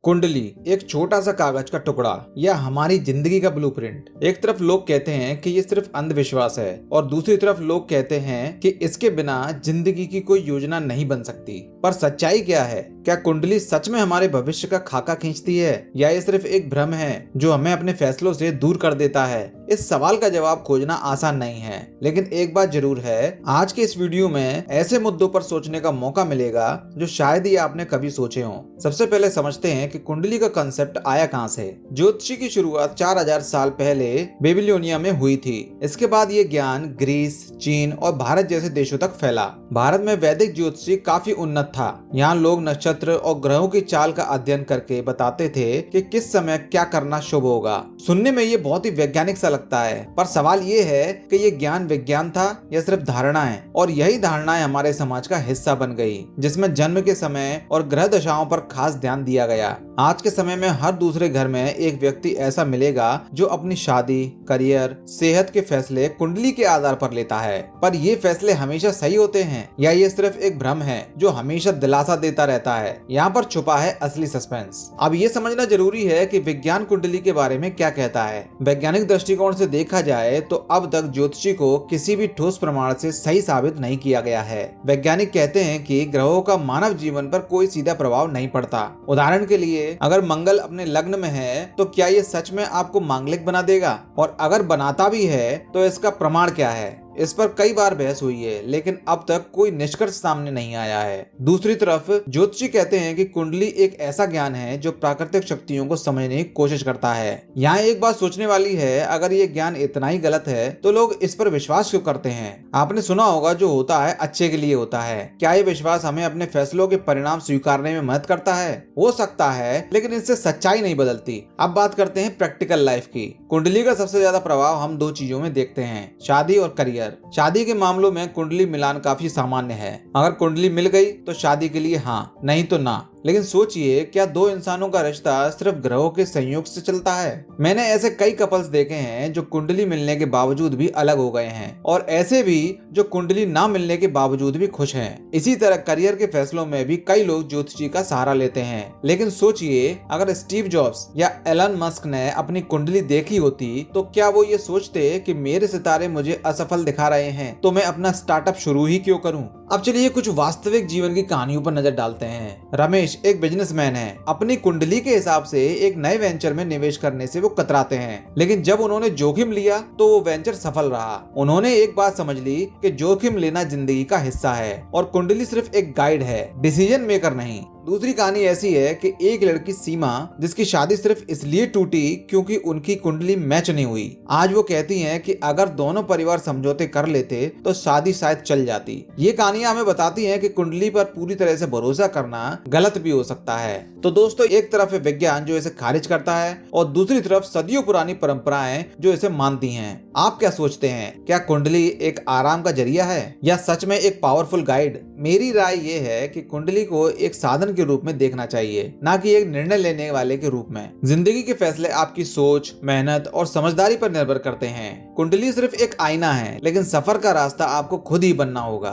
कुंडली एक छोटा सा कागज का टुकड़ा या हमारी जिंदगी का ब्लूप्रिंट। एक तरफ लोग कहते हैं कि ये सिर्फ अंधविश्वास है और दूसरी तरफ लोग कहते हैं कि इसके बिना जिंदगी की कोई योजना नहीं बन सकती। पर सच्चाई क्या है? क्या कुंडली सच में हमारे भविष्य का खाका खींचती है या ये सिर्फ एक भ्रम है जो हमें अपने फैसलों से दूर कर देता है? इस सवाल का जवाब खोजना आसान नहीं है, लेकिन एक बात जरूर है, आज के इस वीडियो में ऐसे मुद्दों पर सोचने का मौका मिलेगा जो शायद ही आपने कभी सोचे हों। सबसे पहले समझते हैं कि कुंडली का कंसेप्ट आया कहां से। ज्योतिषी की शुरुआत 4000 साल पहले बेबीलोनिया में हुई थी। इसके बाद ये ज्ञान ग्रीस, चीन और भारत जैसे देशों तक फैला। भारत में वैदिक ज्योतिषी काफी उन्नत था। यहाँ लोग नक्षत्र और ग्रहों की चाल का अध्ययन करके बताते थे कि किस समय क्या करना शुभ होगा। सुनने में ये बहुत ही वैज्ञानिक सा लगता है, पर सवाल ये है कि ये ज्ञान विज्ञान था या सिर्फ धारणाएं। और यही धारणाएं हमारे समाज का हिस्सा बन गई, जिसमें जन्म के समय और ग्रह दशाओं पर खास ध्यान दिया गया। आज के समय में हर दूसरे घर में एक व्यक्ति ऐसा मिलेगा जो अपनी शादी, करियर, सेहत के फैसले कुंडली के आधार पर लेता है। पर ये फैसले हमेशा सही होते हैं या ये सिर्फ एक भ्रम है जो हमेशा दिलासा देता रहता है? यहाँ पर छुपा है असली सस्पेंस। अब ये समझना जरूरी है कि विज्ञान कुंडली के बारे में क्या कहता है। वैज्ञानिक दृष्टिकोण से देखा जाए तो अब तक ज्योतिषी को किसी भी ठोस प्रमाण से सही साबित नहीं किया गया है। वैज्ञानिक कहते हैं कि ग्रहों का मानव जीवन पर कोई सीधा प्रभाव नहीं पड़ता। उदाहरण के लिए, अगर मंगल अपने लग्न में है तो क्या ये सच में आपको मांगलिक बना देगा? और अगर बनाता भी है तो इसका प्रमाण क्या है? इस पर कई बार बहस हुई है, लेकिन अब तक कोई निष्कर्ष सामने नहीं आया है। दूसरी तरफ ज्योतिषी कहते हैं कि कुंडली एक ऐसा ज्ञान है जो प्राकृतिक शक्तियों को समझने की कोशिश करता है। यहाँ एक बात सोचने वाली है, अगर ये ज्ञान इतना ही गलत है तो लोग इस पर विश्वास क्यों करते हैं? आपने सुना होगा, जो होता है अच्छे के लिए होता है। क्या ये विश्वास हमें अपने फैसलों के परिणाम स्वीकारने में मदद करता है? हो सकता है, लेकिन इससे सच्चाई नहीं बदलती। अब बात करते हैं प्रैक्टिकल लाइफ की। कुंडली का सबसे ज्यादा प्रभाव हम दो चीजों में देखते हैं, शादी और करियर। शादी के मामलों में कुंडली मिलान काफी सामान्य है। अगर कुंडली मिल गई तो शादी के लिए हाँ, नहीं तो ना। लेकिन सोचिए, क्या दो इंसानों का रिश्ता सिर्फ ग्रहों के संयोग से चलता है? मैंने ऐसे कई कपल्स देखे हैं जो कुंडली मिलने के बावजूद भी अलग हो गए हैं, और ऐसे भी जो कुंडली ना मिलने के बावजूद भी खुश हैं। इसी तरह करियर के फैसलों में भी कई लोग ज्योतिषी का सहारा लेते हैं। लेकिन सोचिए, अगर स्टीव जॉब्स या एलन मस्क ने अपनी कुंडली देखी होती तो क्या वो ये सोचते कि मेरे सितारे मुझे असफल दिखा रहे हैं तो मैं अपना स्टार्टअप शुरू ही क्यों करूं? अब चलिए कुछ वास्तविक जीवन की कहानियों पर नजर डालते हैं। रमेश एक बिजनेसमैन है। अपनी कुंडली के हिसाब से एक नए वेंचर में निवेश करने से वो कतराते हैं, लेकिन जब उन्होंने जोखिम लिया तो वो वेंचर सफल रहा। उन्होंने एक बात समझ ली कि जोखिम लेना जिंदगी का हिस्सा है और कुंडली सिर्फ एक गाइड है, डिसीजन मेकर नहीं। दूसरी कहानी ऐसी है कि एक लड़की सीमा, जिसकी शादी सिर्फ इसलिए टूटी क्योंकि उनकी कुंडली मैच नहीं हुई। आज वो कहती हैं कि अगर दोनों परिवार समझौते कर लेते तो शादी शायद चल जाती। ये कहानियां हमें बताती हैं कि कुंडली पर पूरी तरह से भरोसा करना गलत भी हो सकता है। तो दोस्तों, एक तरफ है विज्ञान जो इसे खारिज करता है और दूसरी तरफ सदियों पुरानी परंपराएं जो इसे मानती हैं। आप क्या सोचते हैं? क्या कुंडली एक आराम का जरिया है या सच में एक पावरफुल गाइड? मेरी राय ये है कि कुंडली को एक साधन के रूप में देखना चाहिए, ना कि एक निर्णय लेने वाले के रूप में। जिंदगी के फैसले आपकी सोच, मेहनत और समझदारी पर निर्भर करते हैं। कुंडली सिर्फ एक आईना है, लेकिन सफर का रास्ता आपको खुद ही बनना होगा।